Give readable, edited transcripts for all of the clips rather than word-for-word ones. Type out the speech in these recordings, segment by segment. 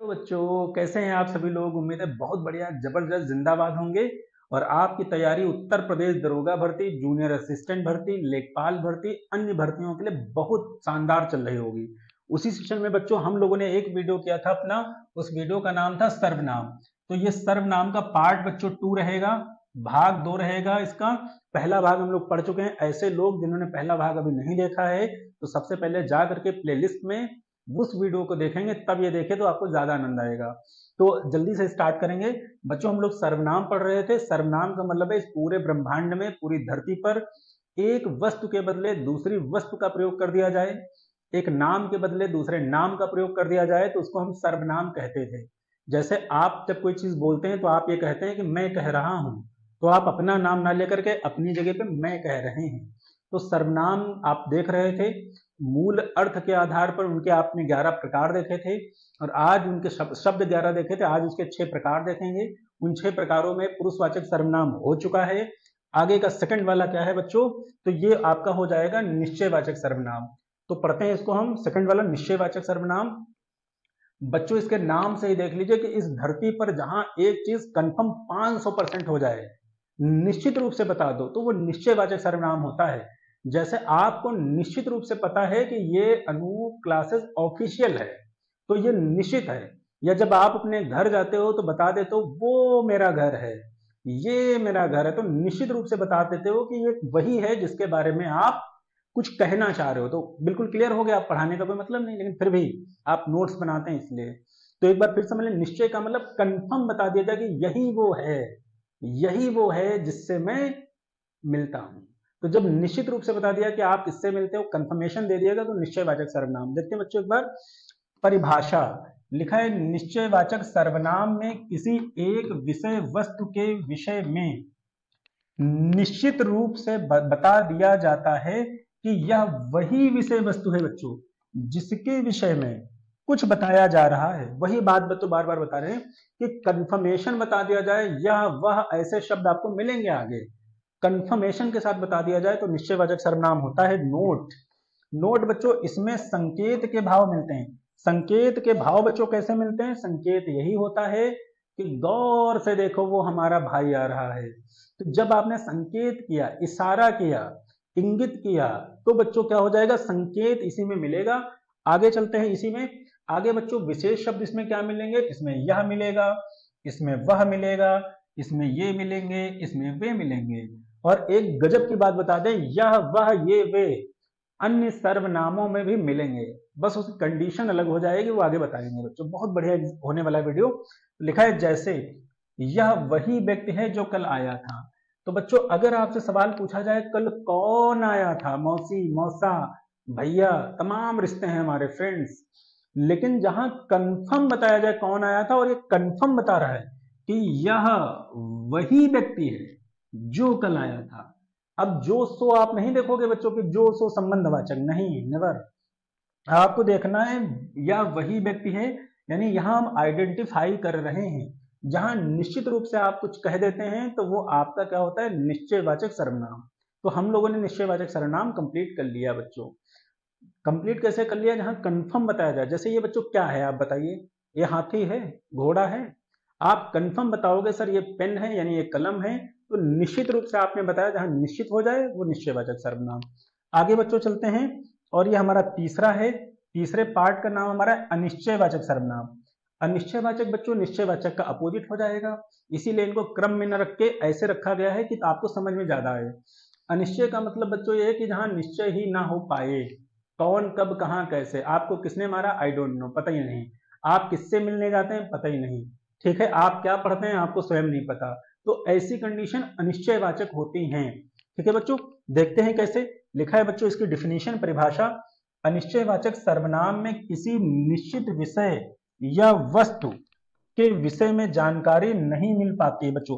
तो बच्चों कैसे हैं आप सभी लोग। उम्मीद है बहुत बढ़िया जबरदस्त जिंदाबाद होंगे। और आपकी तैयारी उत्तर प्रदेश दरोगा भर्ती, जूनियर असिस्टेंट भर्ती, लेखपाल भर्ती, अन्य भर्तियों के लिए बहुत शानदार चल रही होगी। उसी सेशन में बच्चों हम लोगों ने एक वीडियो किया था अपना, उस वीडियो का नाम था सर्वनाम। तो ये सर्वनाम का पार्ट बच्चों 2 रहेगा, भाग 2 रहेगा इसका। पहला भाग हम लोग पढ़ चुके हैं। ऐसे लोग जिन्होंने पहला भाग अभी नहीं देखा है तो सबसे पहले जा करके प्लेलिस्ट में उस वीडियो को देखेंगे, तब ये देखें तो आपको ज्यादा आनंद आएगा। तो जल्दी से स्टार्ट करेंगे बच्चों। हम लोग सर्वनाम पढ़ रहे थे। सर्वनाम का मतलब है इस पूरे ब्रह्मांड में, पूरी धरती पर एक वस्तु के बदले दूसरी वस्तु का प्रयोग कर दिया जाए, एक नाम के बदले दूसरे नाम का प्रयोग कर दिया जाए तो उसको हम सर्वनाम कहते थे। जैसे आप जब कोई चीज बोलते हैं तो आप ये कहते हैं कि मैं कह रहा हूं, तो आप अपना नाम ना लेकर के अपनी जगह पे मैं कह रहे हैं। तो सर्वनाम आप देख रहे थे, मूल अर्थ के आधार पर उनके आपने 11 प्रकार देखे थे और आज उनके शब्द 11 देखे थे। आज उसके 6 प्रकार देखेंगे। उन 6 प्रकारों में पुरुषवाचक सर्वनाम हो चुका है। आगे का सेकंड वाला क्या है बच्चों, तो ये आपका हो जाएगा निश्चयवाचक सर्वनाम। तो पढ़ते हैं इसको हम, सेकंड वाला निश्चयवाचक सर्वनाम। बच्चों इसके नाम से ही देख लीजिए कि इस धरती पर जहां एक चीज कंफर्म 500% हो जाए, निश्चित रूप से बता दो, तो वो निश्चयवाचक सर्वनाम होता है। जैसे आपको निश्चित रूप से पता है कि ये अनूप क्लासेस ऑफिशियल है, तो ये निश्चित है। या जब आप अपने घर जाते हो तो बता देते हो वो मेरा घर है, ये मेरा घर है, तो निश्चित रूप से बता देते हो कि ये वही है जिसके बारे में आप कुछ कहना चाह रहे हो। तो बिल्कुल क्लियर हो गया, आप पढ़ाने का कोई मतलब नहीं, लेकिन फिर भी आप नोट्स बनाते हैं इसलिए। तो एक बार फिर समझ लें, निश्चय का मतलब कंफर्म बता दिया जाए कि यही वो है, यही वो है जिससे मैं मिलता हूं। तो जब निश्चित रूप से बता दिया कि आप इससे मिलते हो, कंफर्मेशन दे दिएगा, तो निश्चयवाचक सर्वनाम। देखते हैं बच्चों एक बार परिभाषा। लिखा है निश्चयवाचक सर्वनाम में किसी एक विषय वस्तु के विषय में निश्चित रूप से बता दिया जाता है कि यह वही विषय वस्तु है बच्चों जिसके विषय में कुछ बताया जा रहा है। वही बात बच्चों बार बार बता रहे हैं कि कंफर्मेशन बता दिया जाए, यह वह ऐसे शब्द आपको मिलेंगे आगे, कंफर्मेशन के साथ बता दिया जाए तो निश्चयवाचक सर्वनाम होता है। नोट, नोट बच्चों इसमें संकेत के भाव मिलते हैं। संकेत के भाव बच्चों कैसे मिलते हैं? संकेत यही होता है कि गौर से देखो वो हमारा भाई आ रहा है। तो जब आपने संकेत किया, इशारा किया, इंगित किया, तो बच्चों क्या हो जाएगा? संकेत इसी में मिलेगा। आगे चलते हैं इसी में। आगे बच्चों विशेष शब्द इसमें क्या मिलेंगे? इसमें यह मिलेगा, इसमें वह मिलेगा, इसमें ये मिलेंगे, इसमें वे मिलेंगे। और एक गजब की बात बता दें, यह वह ये वे अन्य सर्वनामों में भी मिलेंगे, बस उसकी कंडीशन अलग हो जाएगी, वो आगे बताएंगे बच्चों। बहुत बढ़िया होने वाला वीडियो। लिखा है जैसे यह वही व्यक्ति है जो कल आया था। तो बच्चों अगर आपसे सवाल पूछा जाए कल कौन आया था, मौसी, मौसा, भैया, तमाम रिश्ते हैं हमारे, फ्रेंड्स, लेकिन जहां कंफर्म बताया जाए कौन आया था और ये कंफर्म बता रहा है कि यह वही व्यक्ति है जो कल आया था। अब जो सो आप नहीं देखोगे बच्चों कि जो सो संबंधवाचक, नहीं, नेवर। आपको देखना है यह वही व्यक्ति है, यानी यहां हम आइडेंटिफाई कर रहे हैं। जहां निश्चित रूप से आप कुछ कह देते हैं तो वो आपका क्या होता है? निश्चयवाचक सर्वनाम। तो हम लोगों ने निश्चयवाचक सर्वनाम कंप्लीट कर लिया बच्चों। कंप्लीट कैसे कर लिया? जहां कंफर्म बताया जाए। जैसे ये बच्चों क्या है आप बताइए? ये हाथी है, घोड़ा है, आप कंफर्म बताओगे सर ये पेन है, यानी ये कलम है, तो निश्चित रूप से आपने बताया, जहां निश्चित हो जाए वो निश्चयवाचक सर्वनाम। आगे बच्चों चलते हैं और ये हमारा तीसरा है। तीसरे पार्ट का नाम हमारा है अनिश्चयवाचक सर्वनाम। अनिश्चयवाचक बच्चों निश्चयवाचक का अपोजिट हो जाएगा, इसीलिए इनको क्रम में न रख के ऐसे रखा गया है कि आपको समझ में ज्यादा आए। अनिश्चय का मतलब बच्चों ये है कि जहां निश्चय ही ना हो पाए, कौन कब कहां कैसे, आपको किसने मारा आई डोंट नो, पता ही नहीं, आप किससे मिलने जाते हैं पता ही नहीं, ठीक है, आप क्या पढ़ते हैं आपको स्वयं नहीं पता, तो ऐसी कंडीशन अनिश्चयवाचक होती हैं। ठीक है बच्चों, देखते हैं कैसे। लिखा है बच्चों इसकी डिफिनीशन, परिभाषा। अनिश्चयवाचक सर्वनाम में किसी निश्चित विषय या वस्तु के विषय में जानकारी नहीं मिल पाती है बच्चों।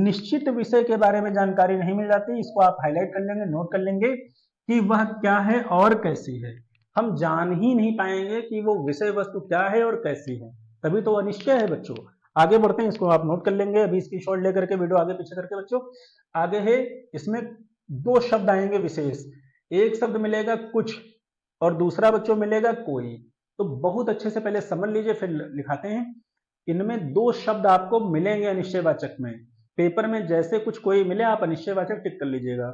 निश्चित विषय के बारे में जानकारी नहीं मिल जाती, इसको आप हाईलाइट कर लेंगे, नोट कर लेंगे कि वह क्या है और कैसी है। हम जान ही नहीं पाएंगे कि वो विषय वस्तु क्या है और कैसी है, तभी तो अनिश्चय है बच्चों। आगे बढ़ते हैं, इसको आप नोट कर लेंगे अभी इसकी शॉर्ट लेकर के, वीडियो आगे पीछे करके बच्चों। आगे है, इसमें 2 शब्द आएंगे विशेष। एक शब्द मिलेगा कुछ और दूसरा बच्चों मिलेगा कोई। तो बहुत अच्छे से पहले समझ लीजिए, फिर लिखाते हैं। इनमें दो शब्द आपको मिलेंगे अनिश्चयवाचक में। पेपर में जैसे कुछ कोई मिले आप अनिश्चयवाचक टिक कर लीजिएगा।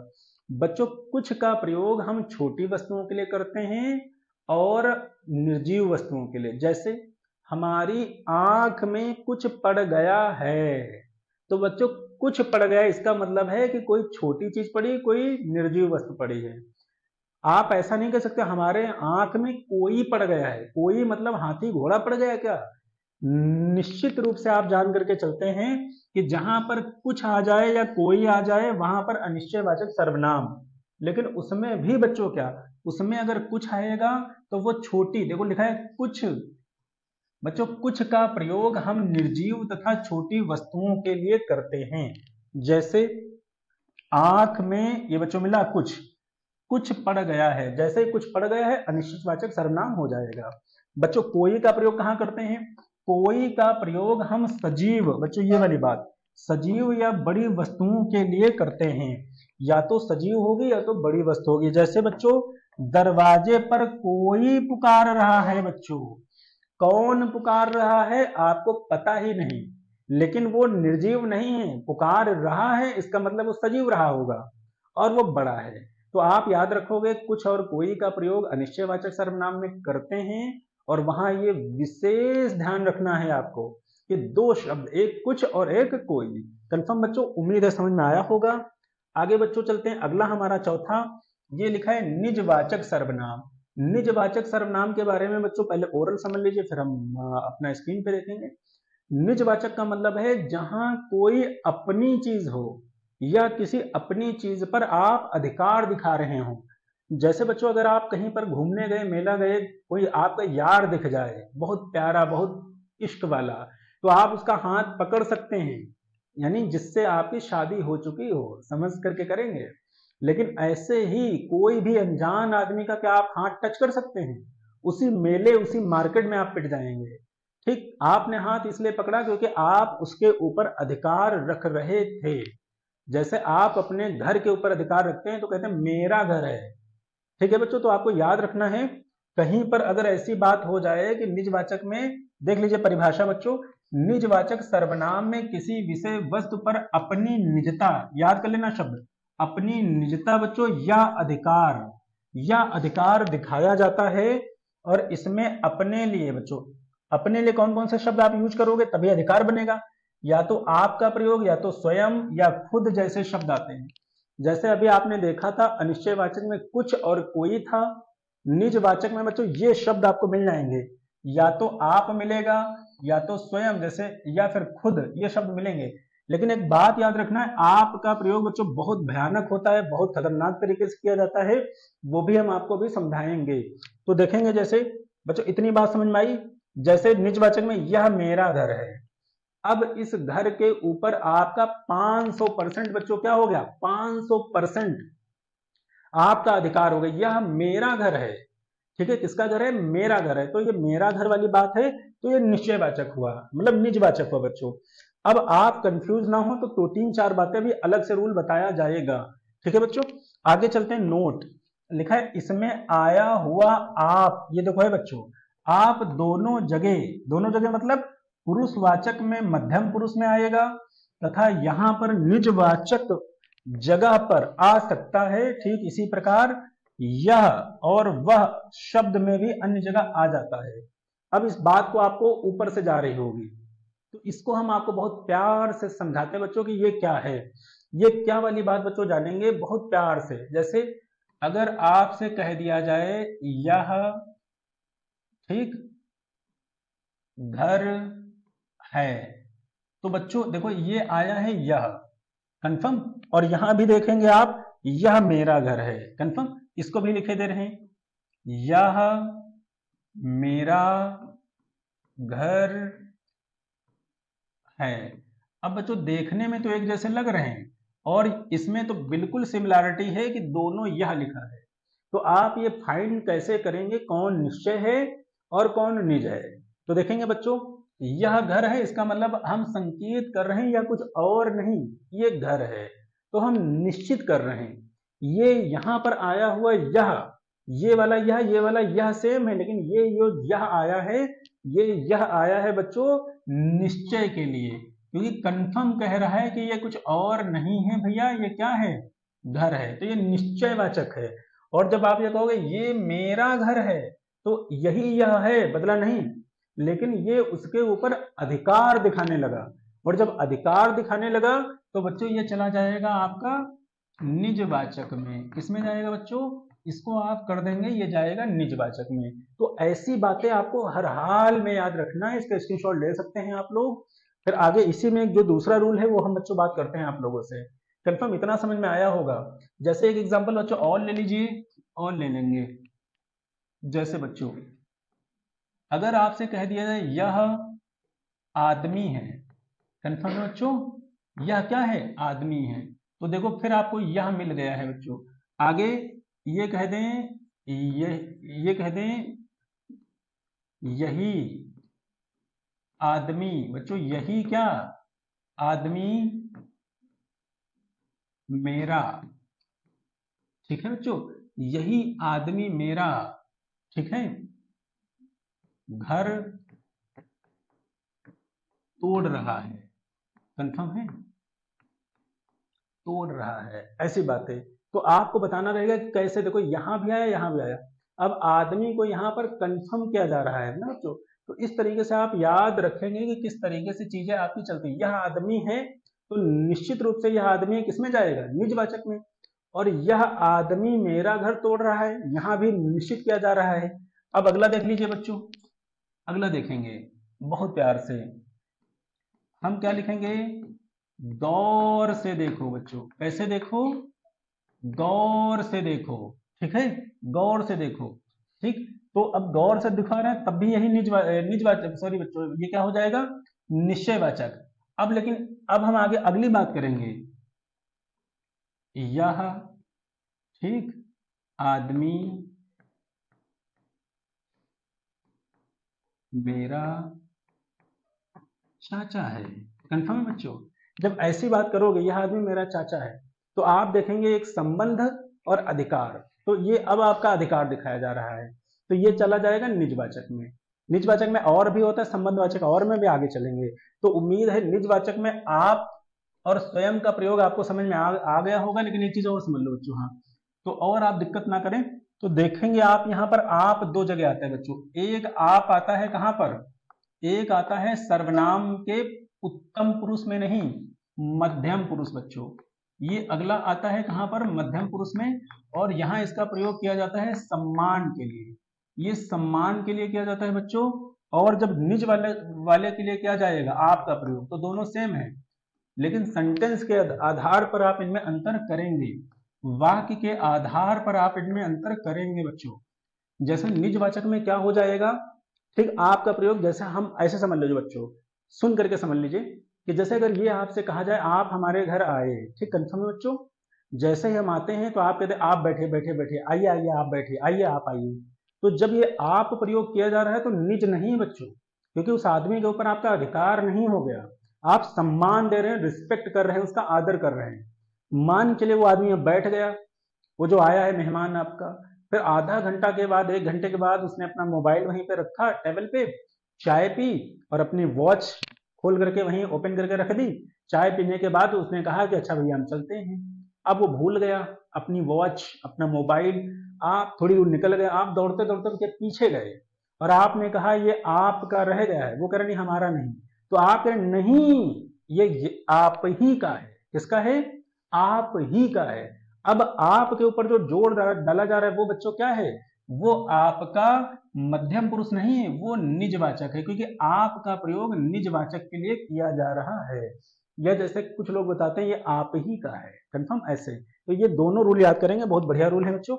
बच्चों, कुछ का प्रयोग हम छोटी वस्तुओं के लिए करते हैं और निर्जीव वस्तुओं के लिए। जैसे हमारी आंख में कुछ पड़ गया है, तो बच्चों कुछ पड़ गया इसका मतलब है कि कोई छोटी चीज पड़ी, कोई निर्जीव वस्तु पड़ी है। आप ऐसा नहीं कह सकते हमारे आंख में कोई पड़ गया है। कोई मतलब हाथी घोड़ा पड़ गया क्या? निश्चित रूप से आप जान करके चलते हैं कि जहां पर कुछ आ जाए या कोई आ जाए वहां पर अनिश्चयवाचक सर्वनाम। लेकिन उसमें भी बच्चों क्या, उसमें अगर कुछ आएगा तो वो छोटी, देखो लिखा है कुछ। बच्चों, कुछ का प्रयोग हम निर्जीव तथा छोटी वस्तुओं के लिए करते हैं। जैसे आंख में ये बच्चों मिला कुछ, कुछ पड़ गया है। जैसे ही कुछ पड़ गया है अनिश्चयवाचक सर्वनाम हो जाएगा। बच्चों, कोई का प्रयोग कहां करते हैं? कोई का प्रयोग हम सजीव, बच्चों ये वाली बात, सजीव या बड़ी वस्तुओं के लिए करते हैं। या तो सजीव होगी या तो बड़ी वस्तु होगी। जैसे बच्चों, दरवाजे पर कोई पुकार रहा है। बच्चों, कौन पुकार रहा है आपको पता ही नहीं, लेकिन वो निर्जीव नहीं है, पुकार रहा है, इसका मतलब वो सजीव रहा होगा और वो बड़ा है। तो आप याद रखोगे, कुछ और कोई का प्रयोग अनिश्चयवाचक सर्वनाम में करते हैं। और वहां ये विशेष ध्यान रखना है आपको कि दो शब्द, एक कुछ और एक कोई। कंफर्म बच्चों? उम्मीद है समझ में आया होगा। आगे बच्चों चलते हैं। अगला हमारा चौथा, ये लिखा है निजवाचक सर्वनाम। निजवाचक सर्वनाम के बारे में बच्चों पहले ओरल समझ लीजिए, फिर हम अपना स्क्रीन पे देखेंगे। निजवाचक का मतलब है जहां कोई अपनी चीज हो या किसी अपनी चीज पर आप अधिकार दिखा रहे हो। जैसे बच्चों, अगर आप कहीं पर घूमने गए, मेला गए, कोई आपका यार दिख जाए, बहुत प्यारा, बहुत इश्क वाला, तो आप उसका हाथ पकड़ सकते हैं, यानी जिससे आपकी शादी हो चुकी हो, समझ करके करेंगे। लेकिन ऐसे ही कोई भी अनजान आदमी का क्या आप हाथ टच कर सकते हैं? उसी मेले, उसी मार्केट में आप पिट जाएंगे। ठीक, आपने हाथ इसलिए पकड़ा क्योंकि आप उसके ऊपर अधिकार रख रहे थे। जैसे आप अपने घर के ऊपर अधिकार रखते हैं तो कहते हैं मेरा घर है। ठीक है बच्चों, तो आपको याद रखना है, कहीं पर अगर ऐसी बात हो जाए कि निजवाचक में, देख लीजिए परिभाषा बच्चों, निजवाचक सर्वनाम में किसी विषय वस्तु पर अपनी निजता, याद कर लेना शब्द, अपनी निजता बच्चों या अधिकार दिखाया जाता है। और इसमें अपने लिए बच्चों, अपने लिए कौन कौन से शब्द आप यूज करोगे तभी अधिकार बनेगा? या तो आपका प्रयोग, या तो स्वयं, या खुद जैसे शब्द आते हैं। जैसे अभी आपने देखा था अनिश्चयवाचक में कुछ और कोई था, निजवाचक में बच्चों ये शब्द आपको मिल जाएंगे, या तो आप मिलेगा, या तो स्वयं जैसे, या फिर खुद, ये शब्द मिलेंगे। लेकिन एक बात याद रखना है, आपका प्रयोग बच्चों बहुत भयानक होता है, बहुत खतरनाक तरीके से किया जाता है, वो भी हम आपको भी समझाएंगे। तो देखेंगे, जैसे बच्चों इतनी बात समझ में आई। जैसे निजवाचक में यह मेरा घर है, अब इस घर के ऊपर आपका 500% बच्चों क्या हो गया? 500% आपका अधिकार हो गया। यह मेरा घर है। ठीक है, किसका घर है? मेरा घर है। तो ये मेरा घर वाली बात है, तो ये निश्चयवाचक हुआ, मतलब निजवाचक हुआ बच्चों। अब आप कंफ्यूज ना हो तो तीन चार बातें भी अलग से रूल बताया जाएगा। ठीक है बच्चों, आगे चलते हैं। नोट लिखा है इसमें आया हुआ आप, ये देखो है बच्चों, आप दोनों जगह मतलब पुरुषवाचक में मध्यम पुरुष में आएगा, तथा यहां पर निजवाचक जगह पर आ सकता है। ठीक इसी प्रकार यह और वह शब्द में भी अन्य जगह आ जाता है। अब इस बात को आपको ऊपर से जा रही होगी, तो इसको हम आपको बहुत प्यार से समझाते हैं बच्चों कि ये क्या है। ये क्या वाली बात बच्चों जानेंगे बहुत प्यार से। जैसे अगर आपसे कह दिया जाए यह, ठीक, घर है, तो बच्चों देखो ये आया है यह, कंफर्म। और यहां भी देखेंगे आप, यह मेरा घर है, कंफर्म। इसको भी लिखे दे रहे हैं, यह मेरा घर है। अब बच्चों देखने में तो एक जैसे लग रहे हैं, और इसमें तो बिल्कुल सिमिलैरिटी है कि दोनों यह लिखा है। तो आप ये फाइंड कैसे करेंगे कौन निश्चय है और कौन निज है? तो देखेंगे बच्चों, यह घर है, इसका मतलब हम संकेत कर रहे हैं या कुछ और नहीं, ये घर है, तो हम निश्चित कर रहे हैं। ये यहां पर आया हुआ यह, ये वाला यह सेम है, लेकिन ये जो यह आया है, ये यह आया है बच्चों निश्चय के लिए, क्योंकि कंफर्म कह रहा है कि ये कुछ और नहीं है भैया, ये क्या है, घर है, तो ये निश्चयवाचक है। और जब आप ये कहोगे ये मेरा घर है, तो यही यह है, बदला नहीं, लेकिन ये उसके ऊपर अधिकार दिखाने लगा, और जब अधिकार दिखाने लगा तो बच्चों ये चला जाएगा आपका निजवाचक में। किसमें जाएगा बच्चों, इसको आप कर देंगे, ये जाएगा निजवाचक में। तो ऐसी बातें आपको हर हाल में याद रखना है, इसका स्क्रीनशॉट ले सकते हैं आप लोग। फिर आगे इसी में जो दूसरा रूल है वो हम बच्चों बात करते हैं आप लोगों से। कंफर्म इतना समझ में आया होगा। जैसे एक एग्जांपल बच्चों और ले लीजिए, और ले लेंगे। जैसे बच्चों अगर आपसे कह दिया जाए यह आदमी है, कंफर्म है बच्चों, यह क्या है, आदमी है, तो देखो फिर आपको यह मिल गया है बच्चों। आगे ये कह दें, ये कह दें यही आदमी, बच्चों यही क्या, आदमी मेरा, ठीक है बच्चों, यही आदमी मेरा, ठीक है, घर तोड़ रहा है, कंफर्म है, तोड़ रहा है, ऐसी बातें। तो आपको बताना रहेगा कि कैसे, देखो यहां भी आया यहां भी आया, अब आदमी को यहां पर कंफर्म किया जा रहा है ना बच्चों। तो इस तरीके से आप याद रखेंगे कि किस तरीके से चीजें आपकी चलती है। यह आदमी है तो निश्चित रूप से यह आदमी किसमें जाएगा, निजवाचक में। और यह आदमी मेरा घर तोड़ रहा है, यहां भी निश्चित किया जा रहा है। अब अगला देख लीजिए बच्चों, अगला देखेंगे बहुत प्यार से, हम क्या लिखेंगे, गौर से देखो बच्चों, कैसे देखो, गौर से देखो, ठीक है, गौर से देखो, ठीक। तो अब गौर से दिखा रहे हैं तब भी यही निजवाचक, सॉरी बच्चों ये क्या हो जाएगा, निश्चयवाचक। अब लेकिन अब हम आगे अगली बात करेंगे, यह, ठीक, आदमी मेरा चाचा है, कंफर्म है बच्चों। जब ऐसी बात करोगे यह आदमी मेरा चाचा है, तो आप देखेंगे एक संबंध और अधिकार, तो ये अब आपका अधिकार दिखाया जा रहा है, तो ये चला जाएगा निजवाचक में। निजवाचक में और भी होता है संबंधवाचक, और में भी आगे चलेंगे। तो उम्मीद है निजवाचक में आप और स्वयं का प्रयोग आपको समझ में आ गया होगा। लेकिन एक चीज और समझ लो बच्चों, हाँ, तो और आप दिक्कत ना करें तो देखेंगे आप यहाँ पर आप दो जगह आता है बच्चों। एक आप आता है कहां पर, एक आता है सर्वनाम के उत्तम पुरुष में नहीं, मध्यम पुरुष बच्चों। ये अगला आता है कहां पर, मध्यम पुरुष में, और यहां इसका प्रयोग किया जाता है सम्मान के लिए, ये सम्मान के लिए किया जाता है बच्चों। और जब निज वाले वाले के लिए किया जाएगा आपका प्रयोग, तो दोनों सेम है, लेकिन सेंटेंस के आधार पर आप इनमें अंतर करेंगे, वाक्य के आधार पर आप इनमें अंतर करेंगे बच्चों। जैसे निजवाचक में क्या हो जाएगा, ठीक, आपका प्रयोग जैसे हम ऐसे समझ लीजिए बच्चों, सुन करके समझ लीजिए कि जैसे अगर ये आपसे कहा जाए आप हमारे घर आए, ठीक, कंफर्म है बच्चों। जैसे ही हम आते हैं तो आप कहते हैं आप बैठे बैठे बैठे, आइए आइए आप बैठे, आइए आप आइए। तो जब ये आप प्रयोग किया जा रहा है तो निज नहीं बच्चों, क्योंकि उस आदमी के ऊपर आपका अधिकार नहीं हो गया, आप सम्मान दे रहे हैं, रिस्पेक्ट कर रहे हैं, उसका आदर कर रहे हैं। मान के लिए वो आदमी अब बैठ गया, वो जो आया है मेहमान आपका, फिर आधा घंटा के बाद, एक घंटे के बाद उसने अपना मोबाइल वहीं पे रखा टेबल पे, चाय पी और अपनी वॉच खोल करके वहीं ओपन करके रख दी। चाय पीने के बाद उसने कहा कि अच्छा भैया हम चलते हैं। अब वो भूल गया अपनी वॉच, अपना मोबाइल। आप थोड़ी दूर निकल गए, आप दौड़ते दौड़ते उसके पीछे गए और आपने कहा ये आपका रह गया है, वो कह रहे नहीं हमारा नहीं। तो आप कह रहे नहीं, ये आप ही का है। किसका है, आप ही का है। अब आपके ऊपर जो जोर डाला जा रहा है वो बच्चों क्या है, वो आपका मध्यम पुरुष नहीं है, वो निजवाचक है, क्योंकि आपका प्रयोग निजवाचक के लिए किया जा रहा है। या जैसे कुछ लोग बताते हैं ये आप ही का है, कंफर्म ऐसे। तो ये दोनों रूल याद करेंगे, बहुत बढ़िया रूल है बच्चों।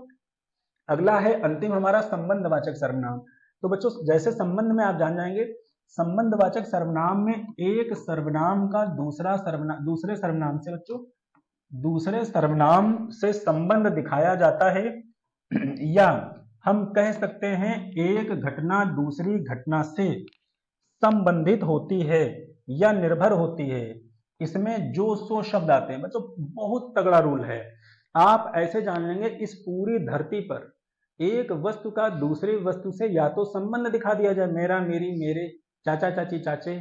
अगला है अंतिम हमारा संबंधवाचक सर्वनाम। तो बच्चों जैसे संबंध में आप जान जाएंगे, संबंधवाचक सर्वनाम में एक सर्वनाम का दूसरे सर्वनाम से बच्चों, दूसरे सर्वनाम से संबंध दिखाया जाता है, या हम कह सकते हैं एक घटना दूसरी घटना से संबंधित होती है या निर्भर होती है। इसमें जो सो शब्द आते हैं बच्चों, बहुत तगड़ा रूल है। आप ऐसे जान लेंगे इस पूरी धरती पर एक वस्तु का दूसरे वस्तु से या तो संबंध दिखा दिया जाए, मेरा मेरी मेरे, चाचा चाची चाचे,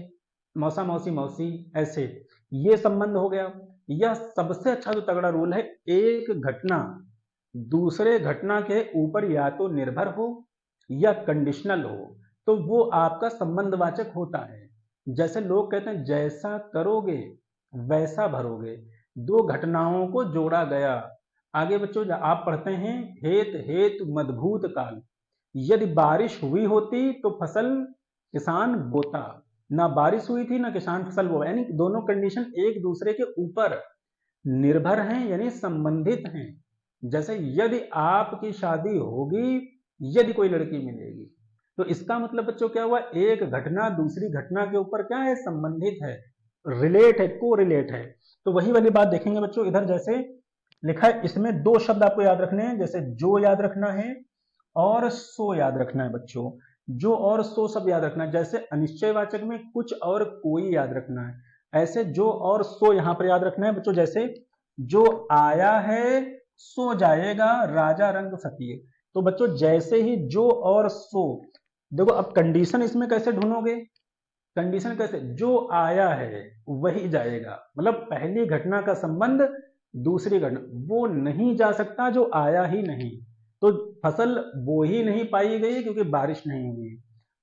मौसा मौसी मौसी, ऐसे, ये संबंध हो गया। यह सबसे अच्छा जो तगड़ा रूल है, एक घटना दूसरे घटना के ऊपर या तो निर्भर हो या कंडीशनल हो, तो वो आपका संबंधवाचक होता है। जैसे लोग कहते हैं जैसा करोगे वैसा भरोगे, दो घटनाओं को जोड़ा गया। आगे बच्चों आप पढ़ते हैं, हेत हेतु मदभूत काल, यदि बारिश हुई होती तो फसल किसान बोता, ना बारिश हुई थी ना किसान फसल बोया, यानी दोनों कंडीशन एक दूसरे के ऊपर निर्भर हैं, यानी संबंधित हैं। जैसे यदि आपकी शादी होगी, यदि कोई लड़की मिलेगी, तो इसका मतलब बच्चों क्या हुआ, एक घटना दूसरी घटना के ऊपर क्या है, संबंधित है, रिलेट है, को रिलेट है। तो वही वाली बात देखेंगे बच्चों इधर, जैसे लिखा है, इसमें दो शब्द आपको याद रखने हैं, जैसे जो याद रखना है और सो याद रखना है बच्चों। जो और सो सब याद रखना है। जैसे अनिश्चयवाचक में कुछ और कोई याद रखना है, ऐसे जो और सो यहां पर याद रखना है बच्चों। जैसे जो आया है सो जाएगा, राजा रंग फकीर। तो बच्चों जैसे ही जो और सो, देखो अब कंडीशन इसमें कैसे ढूंढोगे, कंडीशन कैसे, जो आया है वही जाएगा, मतलब पहली घटना का संबंध दूसरी घटना, वो नहीं जा सकता जो आया ही नहीं। तो फसल वो ही नहीं पाई गई क्योंकि बारिश नहीं हुई।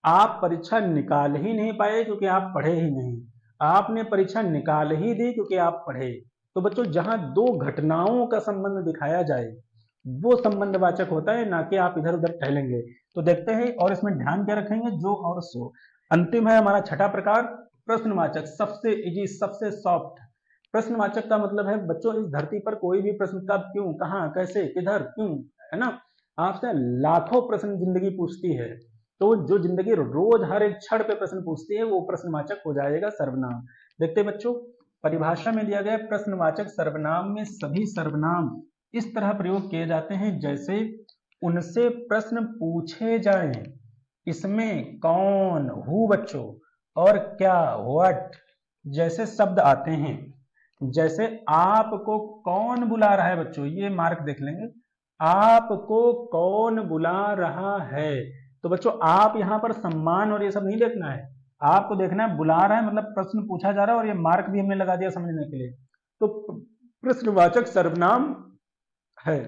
आप परीक्षा निकाल ही नहीं पाए क्योंकि आप पढ़े ही नहीं। आपने परीक्षा निकाल ही दी क्योंकि आप पढ़े। तो बच्चों जहां दो घटनाओं का संबंध दिखाया जाए वो संबंधवाचक होता है, ना कि आप इधर उधर टहलेंगे। तो देखते हैं, और इसमें ध्यान क्या रखेंगे, जो और सो। अंतिम है हमारा छठा प्रकार, प्रश्नवाचक, सबसे इजी सबसे सॉफ्ट। प्रश्नवाचक का मतलब है बच्चों इस धरती पर कोई भी प्रश्न, कब क्यों कहां कैसे किधर क्यों, है ना, आपसे लाखों प्रश्न जिंदगी पूछती है। तो जो जिंदगी रोज हर एक क्षण पे प्रश्न पूछती है वो प्रश्नवाचक हो जाएगा सर्वनाम। देखते बच्चों, परिभाषा में दिया गया प्रश्नवाचक सर्वनाम में सभी सर्वनाम इस तरह प्रयोग किए जाते हैं जैसे उनसे प्रश्न पूछे जाएं। इसमें कौन, हु बच्चों, और क्या, व्हाट, जैसे शब्द आते हैं। जैसे आपको कौन बुला रहा है बच्चों, ये मार्क देख लेंगे, आपको कौन बुला रहा है। तो बच्चों आप यहां पर सम्मान और ये सब नहीं देखना है, आपको देखना है बुला रहा है मतलब प्रश्न पूछा जा रहा है, और ये मार्क भी हमने लगा दिया समझने के लिए। तो प्रश्नवाचक सर्वनाम है।